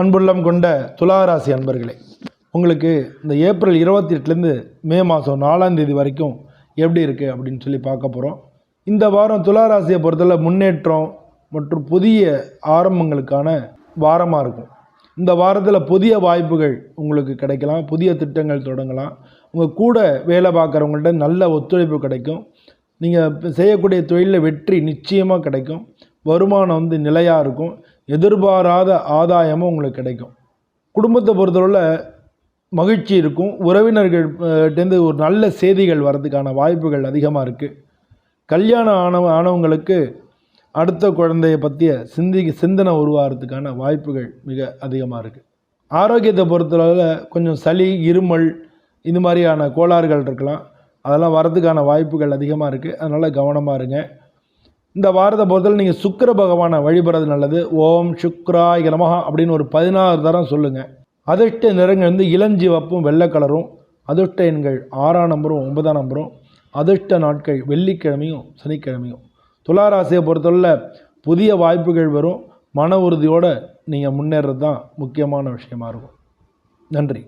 அன்புள்ளம் கொண்ட துளாராசி அன்பர்களே, உங்களுக்கு இந்த ஏப்ரல் 28லேருந்து மே மாதம் 4ஆம் தேதி வரைக்கும் எப்படி இருக்குது அப்படின்னு சொல்லி பார்க்க போகிறோம். இந்த வாரம் துளாராசியை பொறுத்தவரை முன்னேற்றம் மற்றும் புதிய ஆரம்பங்களுக்கான வாரமாக இருக்கும். இந்த வாரத்தில் புதிய வாய்ப்புகள் உங்களுக்கு கிடைக்கலாம், புதிய திட்டங்கள் தொடங்கலாம். உங்கள் கூட வேலை பார்க்குறவங்கள்ட்ட நல்ல ஒத்துழைப்பு கிடைக்கும். நீங்கள் செய்யக்கூடிய தொழிலில் வெற்றி நிச்சயமாக கிடைக்கும். வருமானம் நிலையாக இருக்கும். எதிர்பாராத ஆதாயமும் உங்களுக்கு கிடைக்கும். குடும்பத்தை பொறுத்தவரை மகிழ்ச்சி இருக்கும். உறவினர்கள்டேருந்து ஒரு நல்ல செய்திகள் வர்றதுக்கான வாய்ப்புகள் அதிகமாக இருக்குது. கல்யாணம் ஆனவங்களுக்கு அடுத்த குழந்தையை பற்றிய சிந்தனை உருவாகிறதுக்கான வாய்ப்புகள் மிக அதிகமாக இருக்குது. ஆரோக்கியத்தை பொறுத்தளவில் கொஞ்சம் சளி, இருமல் இது மாதிரியான கோளாறுகள் இருக்கலாம். அதெல்லாம் வர்றதுக்கான வாய்ப்புகள் அதிகமாக இருக்குது. அதனால் கவனமாக இருங்க. இந்த வாரத்தை பொறுத்தவரை நீங்கள் சுக்கிர பகவானை வழிபடுறது நல்லது. ஓம் சுக்ராய நமஹ அப்படின்னு ஒரு 16 தரம் சொல்லுங்கள். அதிர்ஷ்ட நிறங்கள் இளஞ்சிவப்பும் வெள்ளை கலரும். அதிர்ஷ்ட எண்கள் 6ஆம் நம்பரும் 9ஆம் நம்பரும். அதிர்ஷ்ட நாட்கள் வெள்ளிக்கிழமையும் சனிக்கிழமையும். துளாராசியை பொறுத்தவரை புதிய வாய்ப்புகள் வரும். மன உறுதியோடு நீங்கள் முன்னேறது தான் முக்கியமான விஷயமா இருக்கும். நன்றி.